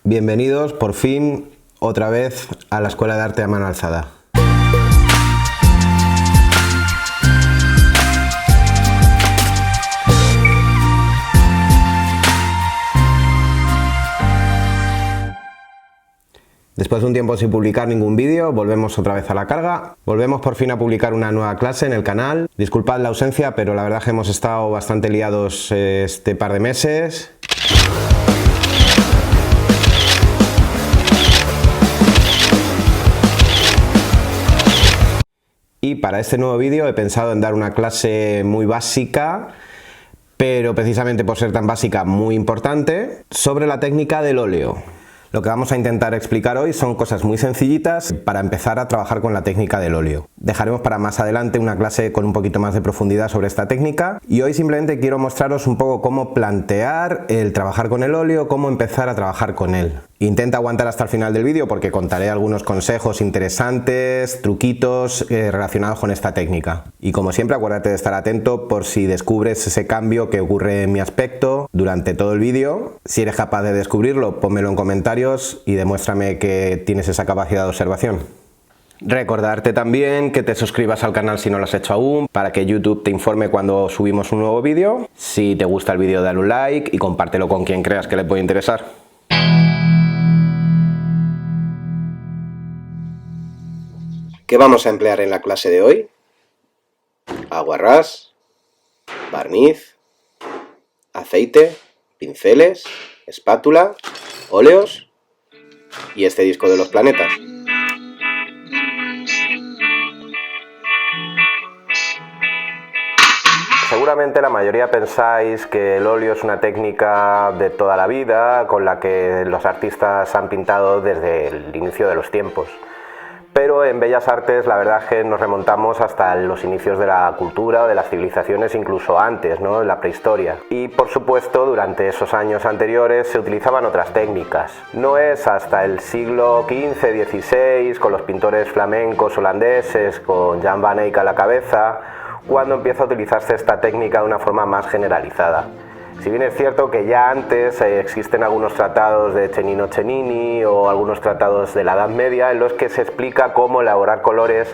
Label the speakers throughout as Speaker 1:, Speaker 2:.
Speaker 1: Bienvenidos por fin otra vez a la Escuela de Arte a Mano Alzada. Después de un tiempo sin publicar ningún vídeo, volvemos otra vez a la carga. Volvemos por fin a publicar una nueva clase en el canal. Disculpad la ausencia, pero la verdad es que hemos estado bastante liados este par de meses. Y para este nuevo vídeo he pensado en dar una clase muy básica, pero precisamente por ser tan básica, muy importante, sobre la técnica del óleo. Lo que vamos a intentar explicar hoy son cosas muy sencillitas para empezar a trabajar con la técnica del óleo. Dejaremos para más adelante una clase con un poquito más de profundidad sobre esta técnica y hoy simplemente quiero mostraros un poco cómo plantear el trabajar con el óleo, cómo empezar a trabajar con él. Intenta aguantar hasta el final del vídeo porque contaré algunos consejos interesantes, truquitos relacionados con esta técnica. Y como siempre, acuérdate de estar atento por si descubres ese cambio que ocurre en mi aspecto durante todo el vídeo. Si eres capaz de descubrirlo, pónmelo en comentarios y demuéstrame que tienes esa capacidad de observación. Recordarte también que te suscribas al canal si no lo has hecho aún, para que YouTube te informe cuando subimos un nuevo vídeo. Si te gusta el vídeo, dale un like y compártelo con quien creas que le puede interesar. ¿Qué vamos a emplear en la clase de hoy? Aguarrás, barniz, aceite, pinceles, espátula, óleos y este disco de los planetas. Seguramente la mayoría pensáis que el óleo es una técnica de toda la vida, con la que los artistas han pintado desde el inicio de los tiempos. Pero en Bellas Artes la verdad es que nos remontamos hasta los inicios de la cultura, de las civilizaciones, incluso antes, ¿no? En la prehistoria. Y por supuesto, durante esos años anteriores se utilizaban otras técnicas. No es hasta el siglo XV, XVI, con los pintores flamencos holandeses, con Jan van Eyck a la cabeza, cuando empieza a utilizarse esta técnica de una forma más generalizada. Si bien es cierto que ya antes existen algunos tratados de Cennino Cennini o algunos tratados de la Edad Media en los que se explica cómo elaborar colores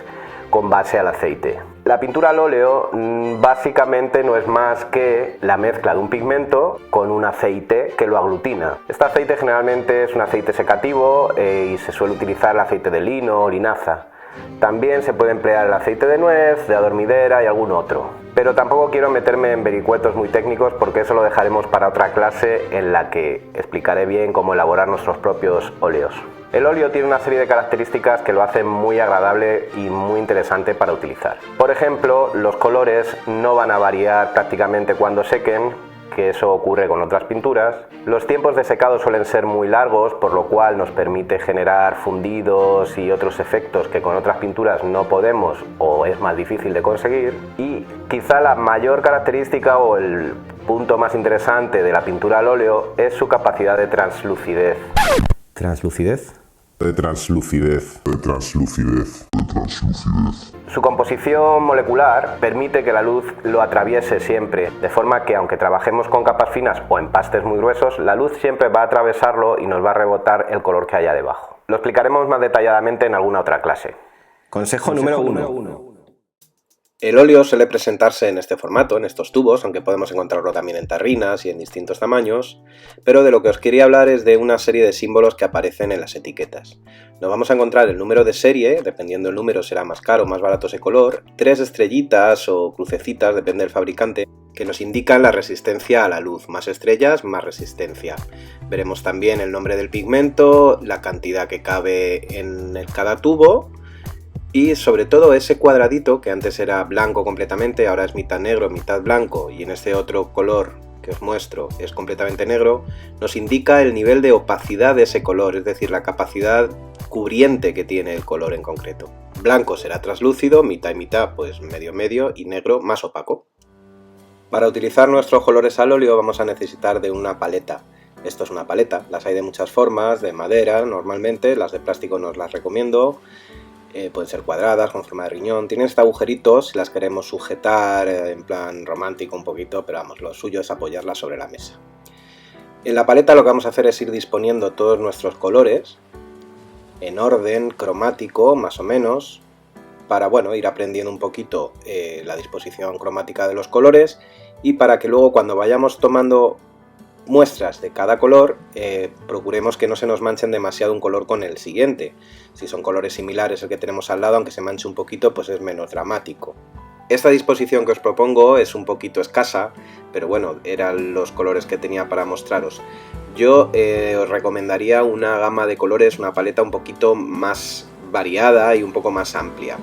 Speaker 1: con base al aceite. La pintura al óleo básicamente no es más que la mezcla de un pigmento con un aceite que lo aglutina. Este aceite generalmente es un aceite secativo y se suele utilizar el aceite de lino o linaza. También se puede emplear el aceite de nuez, de adormidera y algún otro. Pero tampoco quiero meterme en vericuetos muy técnicos porque eso lo dejaremos para otra clase en la que explicaré bien cómo elaborar nuestros propios óleos. El óleo tiene una serie de características que lo hacen muy agradable y muy interesante para utilizar. Por ejemplo, los colores no van a variar prácticamente cuando sequen, que eso ocurre con otras pinturas. Los tiempos de secado suelen ser muy largos, por lo cual nos permite generar fundidos y otros efectos que con otras pinturas no podemos o es más difícil de conseguir. Y quizá la mayor característica o el punto más interesante de la pintura al óleo es su capacidad de translucidez. ¿Translucidez?
Speaker 2: De translucidez.
Speaker 1: Su composición molecular permite que la luz lo atraviese siempre, de forma que aunque trabajemos con capas finas o empastes muy gruesos, la luz siempre va a atravesarlo y nos va a rebotar el color que haya debajo. Lo explicaremos más detalladamente en alguna otra clase. Consejo número 1. El óleo suele presentarse en este formato, en estos tubos, aunque podemos encontrarlo también en tarrinas y en distintos tamaños, pero de lo que os quería hablar es de una serie de símbolos que aparecen en las etiquetas. Nos vamos a encontrar el número de serie, dependiendo del número será más caro o más barato ese color, 3 estrellitas o crucecitas, depende del fabricante, que nos indican la resistencia a la luz, más estrellas, más resistencia. Veremos también el nombre del pigmento, la cantidad que cabe en cada tubo, y sobre todo ese cuadradito que antes era blanco completamente, ahora es mitad negro, mitad blanco, y en este otro color que os muestro es completamente negro, nos indica el nivel de opacidad de ese color, es decir, la capacidad cubriente que tiene el color en concreto. Blanco será translúcido, mitad y mitad, pues medio medio, y negro más opaco. Para utilizar nuestros colores al óleo vamos a necesitar de una paleta. Esto es una paleta, las hay de muchas formas, de madera normalmente, las de plástico no os las recomiendo. Pueden ser cuadradas, con forma de riñón, tienen este agujerito si las queremos sujetar en plan romántico un poquito, pero vamos, lo suyo es apoyarlas sobre la mesa. En la paleta lo que vamos a hacer es ir disponiendo todos nuestros colores en orden cromático, más o menos, para ir aprendiendo un poquito la disposición cromática de los colores y para que luego cuando vayamos tomando muestras de cada color procuremos que no se nos manchen demasiado un color con el siguiente. Si son colores similares el que tenemos al lado, aunque se manche un poquito, pues es menos dramático. Esta disposición que os propongo es un poquito escasa, pero bueno, eran los colores que tenía para mostraros. Yo os recomendaría una gama de colores, una paleta un poquito más variada y un poco más amplia.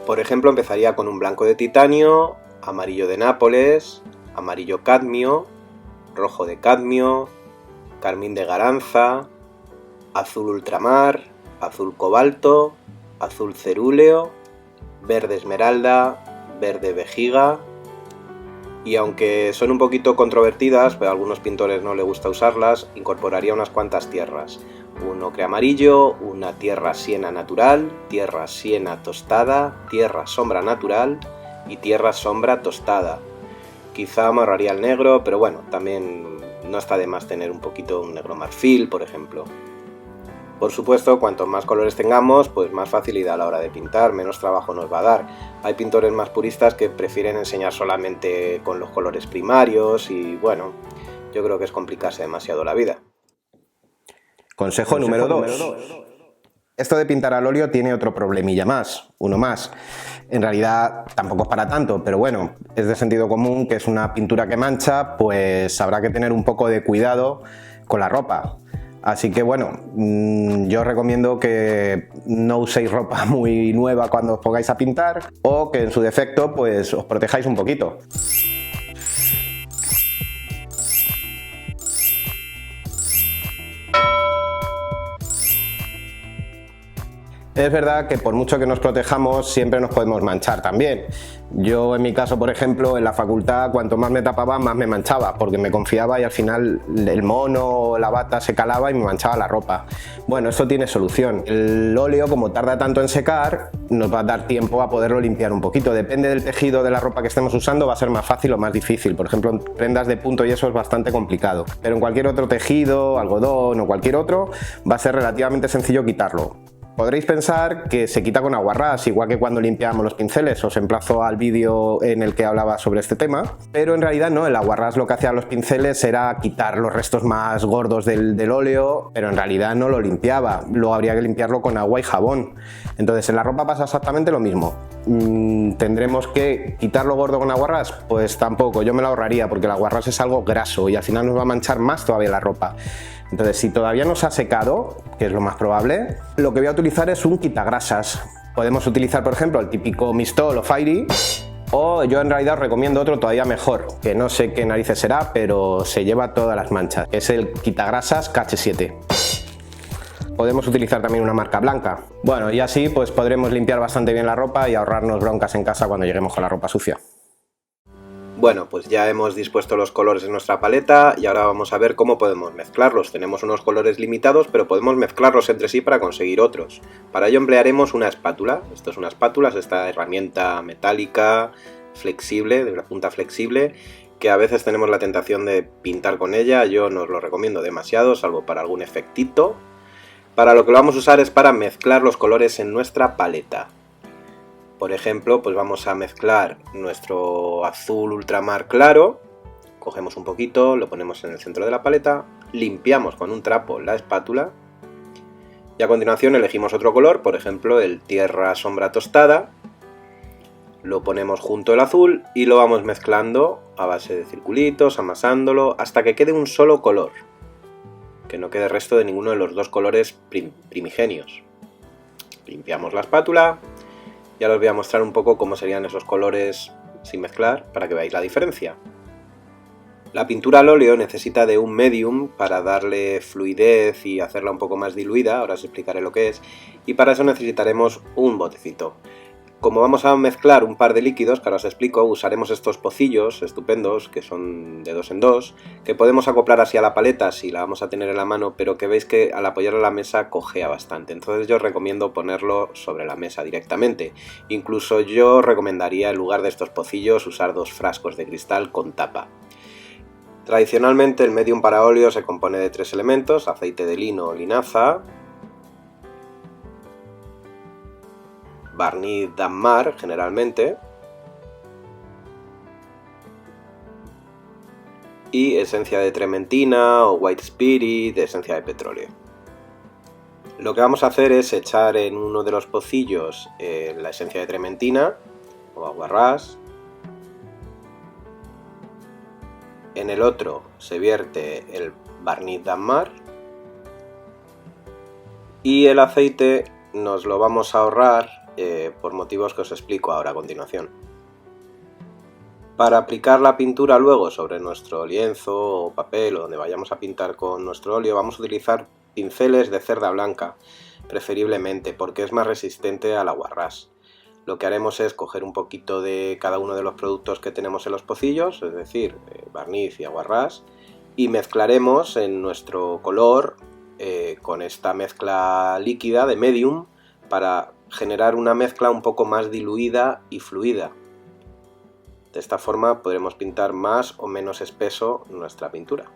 Speaker 1: Por ejemplo, empezaría con un blanco de titanio, amarillo de Nápoles, amarillo cadmio, rojo de cadmio, carmín de garanza, azul ultramar, azul cobalto, azul cerúleo, verde esmeralda, verde vejiga, y aunque son un poquito controvertidas, pero a algunos pintores no les gusta usarlas, incorporaría unas cuantas tierras. Un ocre amarillo, una tierra siena natural, tierra siena tostada, tierra sombra natural y tierra sombra tostada. Quizá amarraría el negro, pero bueno, también no está de más tener un poquito un negro marfil, por ejemplo. Por supuesto, cuanto más colores tengamos, pues más facilidad a la hora de pintar, menos trabajo nos va a dar. Hay pintores más puristas que prefieren enseñar solamente con los colores primarios y bueno, yo creo que es complicarse demasiado la vida.
Speaker 3: Consejo número 2. Esto de pintar al óleo tiene otro problemilla más, uno más. En realidad tampoco es para tanto, pero bueno, es de sentido común que es una pintura que mancha, pues habrá que tener un poco de cuidado con la ropa. Así que bueno, yo os recomiendo que no uséis ropa muy nueva cuando os pongáis a pintar o que en su defecto pues os protejáis un poquito. Es verdad que por mucho que nos protejamos siempre nos podemos manchar también. Yo en mi caso, por ejemplo, en la facultad cuanto más me tapaba más me manchaba porque me confiaba y al final el mono o la bata se calaba y me manchaba la ropa. Bueno, esto tiene solución. El óleo, como tarda tanto en secar, nos va a dar tiempo a poderlo limpiar un poquito. Depende del tejido de la ropa que estemos usando, va a ser más fácil o más difícil. Por ejemplo, en prendas de punto y eso es bastante complicado. Pero en cualquier otro tejido, algodón o cualquier otro, va a ser relativamente sencillo quitarlo. Podréis pensar que se quita con aguarrás, igual que cuando limpiamos los pinceles. Os emplazo al vídeo en el que hablaba sobre este tema, pero en realidad no, el aguarrás lo que hacía los pinceles era quitar los restos más gordos del óleo, pero en realidad no lo limpiaba, luego habría que limpiarlo con agua y jabón. Entonces en la ropa pasa exactamente lo mismo. ¿Tendremos que quitar lo gordo con aguarrás? Pues tampoco, yo me lo ahorraría porque el aguarrás es algo graso y al final nos va a manchar más todavía la ropa. Entonces, si todavía no se ha secado, que es lo más probable, lo que voy a utilizar es un quitagrasas. Podemos utilizar, por ejemplo, el típico Mistol o Fairy, o yo en realidad os recomiendo otro todavía mejor, que no sé qué narices será, pero se lleva todas las manchas. Es el quitagrasas KH7. Podemos utilizar también una marca blanca. Bueno, y así pues podremos limpiar bastante bien la ropa y ahorrarnos broncas en casa cuando lleguemos con la ropa sucia.
Speaker 1: Bueno, pues ya hemos dispuesto los colores en nuestra paleta y ahora vamos a ver cómo podemos mezclarlos. Tenemos unos colores limitados, pero podemos mezclarlos entre sí para conseguir otros. Para ello emplearemos una espátula. Esto es una espátula, es esta herramienta metálica, flexible, de una punta flexible, que a veces tenemos la tentación de pintar con ella. Yo no os lo recomiendo demasiado, salvo para algún efectito. Para lo que lo vamos a usar es para mezclar los colores en nuestra paleta. Por ejemplo, pues vamos a mezclar nuestro azul ultramar claro, cogemos un poquito, lo ponemos en el centro de la paleta, limpiamos con un trapo la espátula y a continuación elegimos otro color, por ejemplo el tierra sombra tostada, lo ponemos junto al azul y lo vamos mezclando a base de circulitos, amasándolo hasta que quede un solo color, que no quede resto de ninguno de los dos colores primigenios. Limpiamos la espátula. Ya os voy a mostrar un poco cómo serían esos colores sin mezclar para que veáis la diferencia. La pintura al óleo necesita de un medium para darle fluidez y hacerla un poco más diluida, ahora os explicaré lo que es, y para eso necesitaremos un botecito. Como vamos a mezclar un par de líquidos, que ahora os explico, usaremos estos pocillos estupendos, que son de 2 en 2, que podemos acoplar así a la paleta si la vamos a tener en la mano, pero que veis que al apoyarlo a la mesa cojea bastante. Entonces yo os recomiendo ponerlo sobre la mesa directamente. Incluso yo recomendaría en lugar de estos pocillos usar 2 frascos de cristal con tapa. Tradicionalmente el medium para óleo se compone de 3 elementos: aceite de lino o linaza, barniz Danmar generalmente, y esencia de trementina o white spirit, esencia de petróleo. Lo que vamos a hacer es echar en uno de los pocillos la esencia de trementina o aguarrás. En el otro se vierte el barniz Danmar y el aceite nos lo vamos a ahorrar por motivos que os explico ahora a continuación. Para aplicar la pintura luego sobre nuestro lienzo o papel o donde vayamos a pintar con nuestro óleo, vamos a utilizar pinceles de cerda blanca, preferiblemente, porque es más resistente al aguarrás. Lo que haremos es coger un poquito de cada uno de los productos que tenemos en los pocillos, es decir, barniz y aguarrás, y mezclaremos en nuestro color con esta mezcla líquida de medium para generar una mezcla un poco más diluida y fluida. De esta forma podremos pintar más o menos espeso nuestra pintura.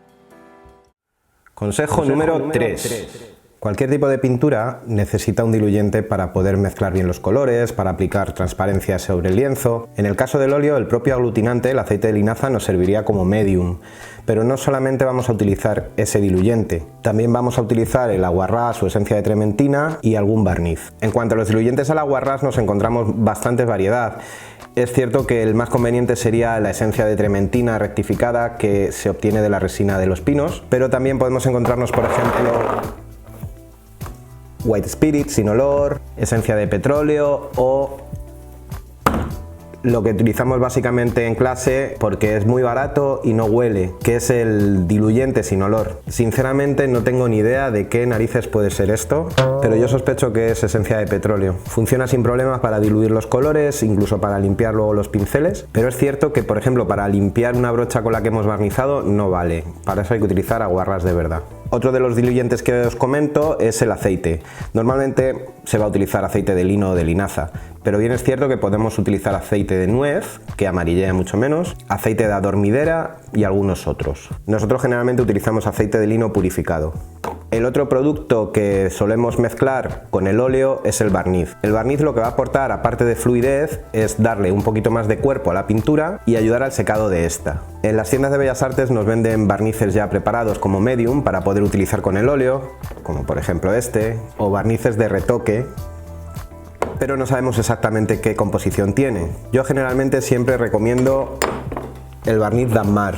Speaker 3: Consejo número 3. Cualquier tipo de pintura necesita un diluyente para poder mezclar bien los colores, para aplicar transparencia sobre el lienzo. En el caso del óleo, el propio aglutinante, el aceite de linaza, nos serviría como medium. Pero no solamente vamos a utilizar ese diluyente, también vamos a utilizar el aguarrás o esencia de trementina y algún barniz. En cuanto a los diluyentes al aguarrás, nos encontramos bastante variedad. Es cierto que el más conveniente sería la esencia de trementina rectificada que se obtiene de la resina de los pinos, pero también podemos encontrarnos, por ejemplo, white spirit sin olor, esencia de petróleo o lo que utilizamos básicamente en clase porque es muy barato y no huele, que es el diluyente sin olor. Sinceramente no tengo ni idea de qué narices puede ser esto, pero yo sospecho que es esencia de petróleo. Funciona sin problemas para diluir los colores, incluso para limpiar luego los pinceles, pero es cierto que, por ejemplo, para limpiar una brocha con la que hemos barnizado no vale. Para eso hay que utilizar aguarrás de verdad. Otro de los diluyentes que os comento es el aceite. Normalmente se va a utilizar aceite de lino o de linaza, pero bien es cierto que podemos utilizar aceite de nuez, que amarillea mucho menos, aceite de adormidera y algunos otros. Nosotros generalmente utilizamos aceite de lino purificado. El otro producto que solemos mezclar con el óleo es el barniz. El barniz lo que va a aportar, aparte de fluidez, es darle un poquito más de cuerpo a la pintura y ayudar al secado de esta. En las tiendas de Bellas Artes nos venden barnices ya preparados como medium para poder utilizar con el óleo, como por ejemplo este, o barnices de retoque, pero no sabemos exactamente qué composición tiene. Yo generalmente siempre recomiendo el barniz Danmar.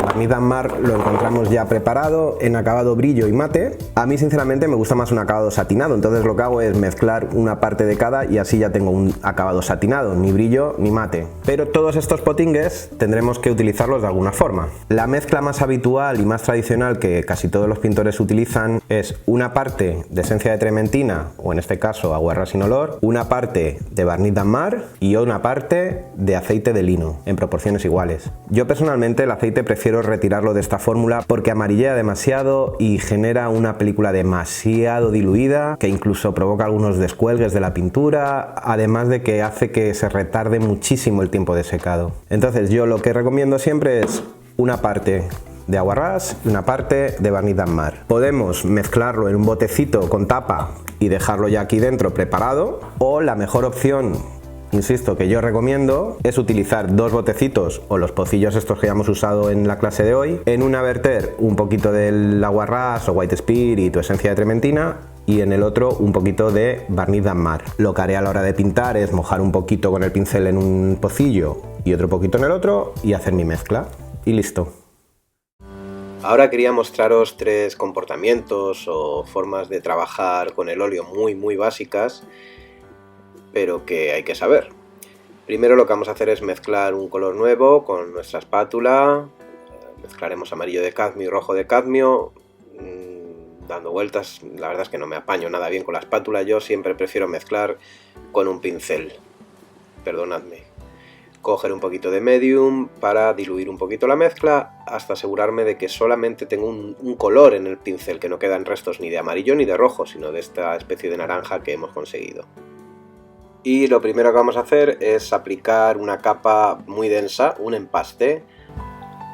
Speaker 3: El barniz Danmar lo encontramos ya preparado en acabado brillo y mate. A mí sinceramente me gusta más un acabado satinado, entonces lo que hago es mezclar una parte de cada y así ya tengo un acabado satinado, ni brillo ni mate. Pero todos estos potingues tendremos que utilizarlos de alguna forma. La mezcla más habitual y más tradicional que casi todos los pintores utilizan es una parte de esencia de trementina, o en este caso aguarrás sin olor, una parte de barniz Danmar y una parte de aceite de lino, en proporciones iguales. Yo personalmente el aceite prefiero retirarlo de esta fórmula porque amarillea demasiado y genera una película demasiado diluida que incluso provoca algunos descuelgues de la pintura, además de que hace que se retarde muchísimo el tiempo de secado. Entonces yo lo que recomiendo siempre es una parte de aguarrás y una parte de barniz Danmar. Podemos mezclarlo en un botecito con tapa y dejarlo ya aquí dentro preparado, o la mejor opción, insisto, que yo recomiendo es utilizar dos botecitos o los pocillos estos que ya hemos usado en la clase de hoy. En una verter un poquito del aguarrás o white spirit o esencia de trementina y en el otro un poquito de barniz Danmar. Lo que haré a la hora de pintar es mojar un poquito con el pincel en un pocillo y otro poquito en el otro y hacer mi mezcla y listo.
Speaker 1: Ahora quería mostraros 3 comportamientos o formas de trabajar con el óleo muy básicas, pero que hay que saber. Primero lo que vamos a hacer es mezclar un color nuevo con nuestra espátula. Mezclaremos amarillo de cadmio y rojo de cadmio, dando vueltas. La verdad es que no me apaño nada bien con la espátula, yo siempre prefiero mezclar con un pincel, perdonadme. Coger un poquito de medium para diluir un poquito la mezcla hasta asegurarme de que solamente tengo un color en el pincel, que no quedan restos ni de amarillo ni de rojo, sino de esta especie de naranja que hemos conseguido. Y lo primero que vamos a hacer es aplicar una capa muy densa, un empaste,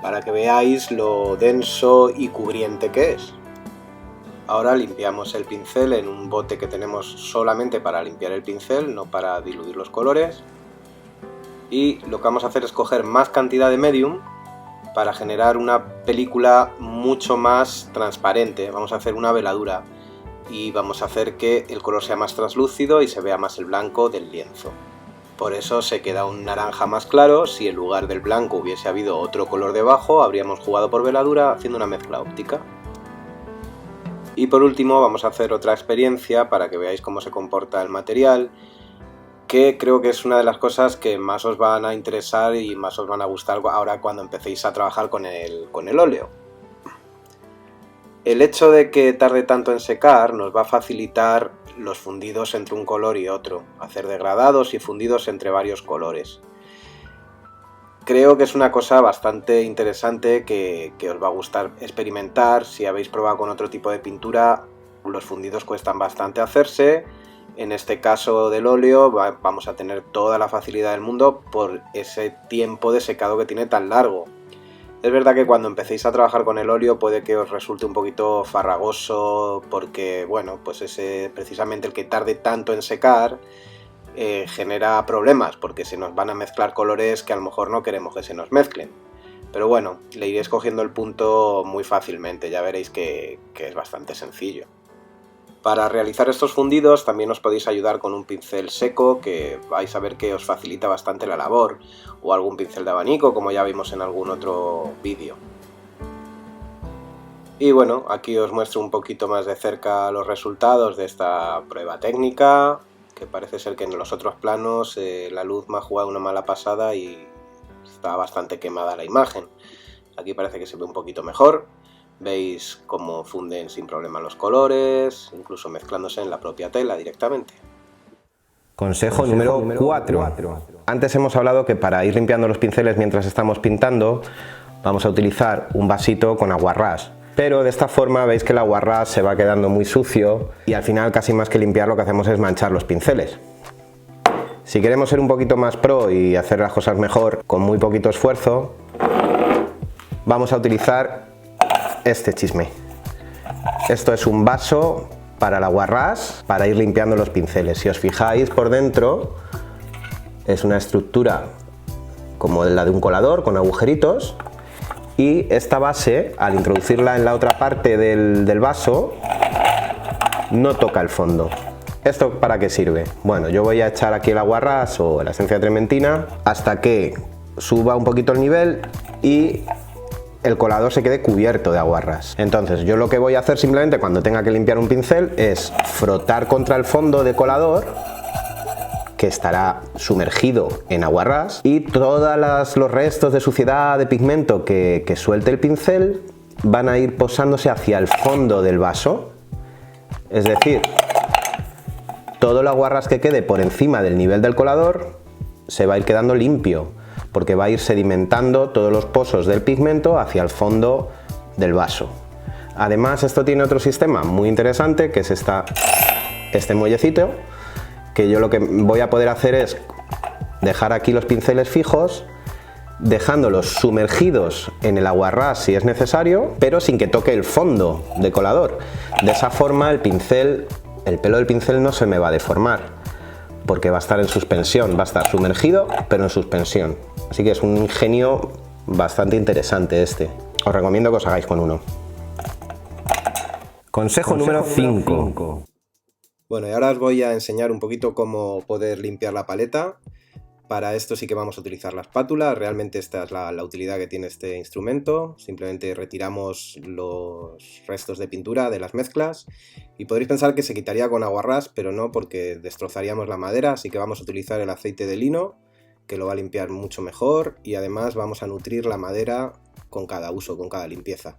Speaker 3: para que veáis lo denso y cubriente que es. Ahora limpiamos el pincel en un bote que tenemos solamente para limpiar el pincel, no para diluir los colores. Y lo que vamos a hacer es coger más cantidad de medium para generar una película mucho más transparente. Vamos a hacer una veladura y vamos a hacer que el color sea más translúcido y se vea más el blanco del lienzo. Por eso se queda un naranja más claro. Si en lugar del blanco hubiese habido otro color debajo, habríamos jugado por veladura haciendo una mezcla óptica. Y por último vamos a hacer otra experiencia para que veáis cómo se comporta el material, que creo que es una de las cosas que más os van a interesar y más os van a gustar ahora cuando empecéis a trabajar con el óleo. El hecho de que tarde tanto en secar nos va a facilitar los fundidos entre un color y otro, hacer degradados y fundidos entre varios colores. Creo que es una cosa bastante interesante que os va a gustar experimentar. Si habéis probado con otro tipo de pintura, los fundidos cuestan bastante hacerse. En este caso del óleo vamos a tener toda la facilidad del mundo por ese tiempo de secado que tiene tan largo. Es verdad que cuando empecéis a trabajar con el óleo puede que os resulte un poquito farragoso porque, bueno, pues precisamente el que tarde tanto en secar genera problemas porque se nos van a mezclar colores que a lo mejor no queremos que se nos mezclen. Pero bueno, le iréis cogiendo el punto muy fácilmente, ya veréis que es bastante sencillo. Para realizar estos fundidos también os podéis ayudar con un pincel seco que vais a ver que os facilita bastante la labor, o algún pincel de abanico como ya vimos en algún otro vídeo. Y bueno, aquí os muestro un poquito más de cerca los resultados de esta prueba técnica, que parece ser que en los otros planos la luz me ha jugado una mala pasada y está bastante quemada la imagen. Aquí parece que se ve un poquito mejor. Veis cómo funden sin problema los colores, incluso mezclándose en la propia tela directamente. Consejo número 4. Antes hemos hablado que para ir limpiando los pinceles mientras estamos pintando, vamos a utilizar un vasito con aguarrás. Pero de esta forma veis que el aguarrás se va quedando muy sucio y al final casi más que limpiar lo que hacemos es manchar los pinceles. Si queremos ser un poquito más pro y hacer las cosas mejor con muy poquito esfuerzo, vamos a utilizar este chisme. Esto es un vaso para el aguarrás para ir limpiando los pinceles. Si os fijáis por dentro es una estructura como la de un colador con agujeritos. Y esta base, al introducirla en la otra parte del vaso, no toca el fondo. ¿Esto para qué sirve? Bueno, yo voy a echar aquí el aguarrás o la esencia trementina hasta que suba un poquito el nivel y el colador se quede cubierto de aguarrás. Entonces yo lo que voy a hacer simplemente cuando tenga que limpiar un pincel es frotar contra el fondo de colador, que estará sumergido en aguarrás, y todos los restos de suciedad, de pigmento que suelte el pincel van a ir posándose hacia el fondo del vaso. Es decir, todo el aguarrás que quede por encima del nivel del colador se va a ir quedando limpio, porque va a ir sedimentando todos los pozos del pigmento hacia el fondo del vaso. Además, esto tiene otro sistema muy interesante, que es este muellecito, que yo lo que voy a poder hacer es dejar aquí los pinceles fijos, dejándolos sumergidos en el aguarrás si es necesario, pero sin que toque el fondo de colador. De esa forma el pelo del pincel no se me va a deformar, porque va a estar en suspensión, va a estar sumergido pero en suspensión. Así que es un ingenio bastante interesante este. Os recomiendo que os hagáis con uno. Consejo número 5. Bueno, y ahora os voy a enseñar un poquito cómo poder limpiar la paleta. Para esto sí que vamos a utilizar la espátula. Realmente esta es la utilidad que tiene este instrumento. Simplemente retiramos los restos de pintura de las mezclas. Y podréis pensar que se quitaría con aguarrás, pero no, porque destrozaríamos la madera. Así que vamos a utilizar el aceite de lino, que lo va a limpiar mucho mejor. Y además vamos a nutrir la madera con cada uso, con cada limpieza.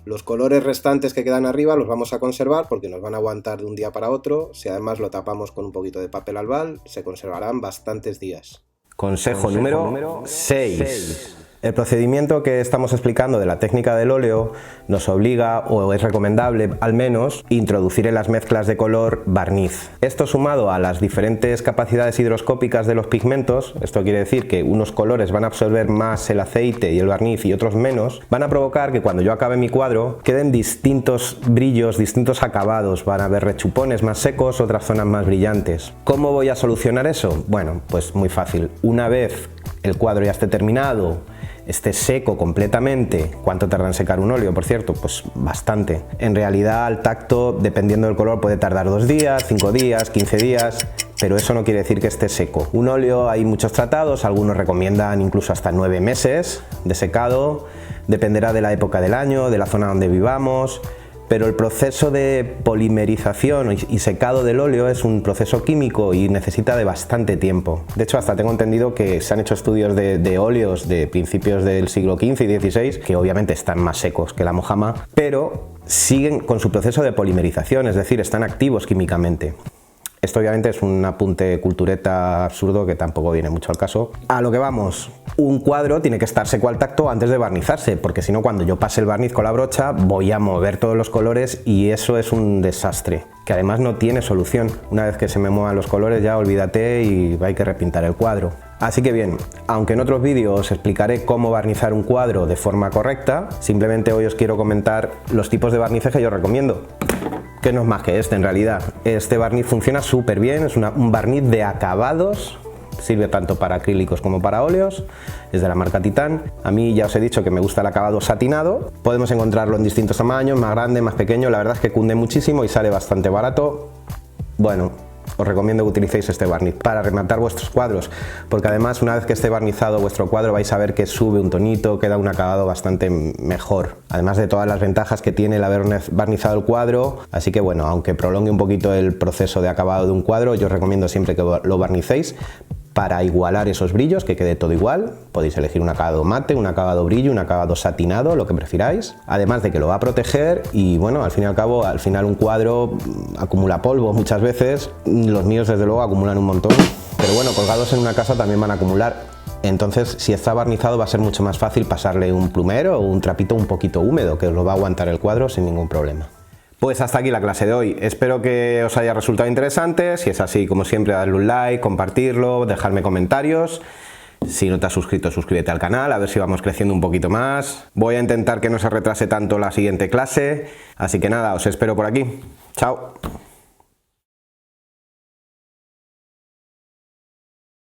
Speaker 3: Los colores restantes que quedan arriba los vamos a conservar porque nos van a aguantar de un día para otro. Si además lo tapamos con un poquito de papel albal, se conservarán bastantes días. Consejo número 6. El procedimiento que estamos explicando de la técnica del óleo nos obliga, o es recomendable al menos, introducir en las mezclas de color barniz. Esto sumado a las diferentes capacidades higroscópicas de los pigmentos, esto quiere decir que unos colores van a absorber más el aceite y el barniz y otros menos, van a provocar que cuando yo acabe mi cuadro queden distintos brillos, distintos acabados, van a haber rechupones más secos, otras zonas más brillantes. ¿Cómo voy a solucionar eso? Bueno, pues muy fácil. Una vez el cuadro ya esté terminado, esté seco completamente. ¿Cuánto tarda en secar un óleo, por cierto? Pues bastante. En realidad, al tacto, dependiendo del color, puede tardar 2 días, 5 días, 15 días, pero eso no quiere decir que esté seco. Un óleo, hay muchos tratados, algunos recomiendan incluso hasta 9 meses de secado, dependerá de la época del año, de la zona donde vivamos, pero el proceso de polimerización y secado del óleo es un proceso químico y necesita de bastante tiempo. De hecho, hasta tengo entendido que se han hecho estudios de óleos de principios del siglo XV y XVI, que obviamente están más secos que la mojama, pero siguen con su proceso de polimerización, es decir, están activos químicamente. Esto obviamente es un apunte cultureta absurdo que tampoco viene mucho al caso. A lo que vamos, un cuadro tiene que estar seco al tacto antes de barnizarse, porque si no, cuando yo pase el barniz con la brocha voy a mover todos los colores y eso es un desastre, que además no tiene solución. Una vez que se me muevan los colores ya olvídate y hay que repintar el cuadro. Así que bien, aunque en otros vídeos os explicaré cómo barnizar un cuadro de forma correcta, simplemente hoy os quiero comentar los tipos de barnices que yo recomiendo. Que no es más que este en realidad. Este barniz funciona súper bien, es un barniz de acabados, sirve tanto para acrílicos como para óleos, es de la marca Titán. A mí ya os he dicho que me gusta el acabado satinado, podemos encontrarlo en distintos tamaños, más grande, más pequeño, la verdad es que cunde muchísimo y sale bastante barato. Bueno, os recomiendo que utilicéis este barniz para rematar vuestros cuadros, porque además una vez que esté barnizado vuestro cuadro vais a ver que sube un tonito, queda un acabado bastante mejor, además de todas las ventajas que tiene el haber barnizado el cuadro. Así que bueno, aunque prolongue un poquito el proceso de acabado de un cuadro, yo os recomiendo siempre que lo barnicéis para igualar esos brillos, que quede todo igual. Podéis elegir un acabado mate, un acabado brillo, un acabado satinado, lo que prefiráis, además de que lo va a proteger y bueno, al fin y al cabo, al final un cuadro acumula polvo muchas veces, los míos desde luego acumulan un montón, pero bueno, colgados en una casa también van a acumular. Entonces, si está barnizado va a ser mucho más fácil pasarle un plumero o un trapito un poquito húmedo, que os lo va a aguantar el cuadro sin ningún problema. Pues hasta aquí la clase de hoy, espero que os haya resultado interesante. Si es así, como siempre, dadle un like, compartirlo, dejadme comentarios. Si no te has suscrito, suscríbete al canal, a ver si vamos creciendo un poquito más. Voy a intentar que no se retrase tanto la siguiente clase, así que nada, os espero por aquí. Chao.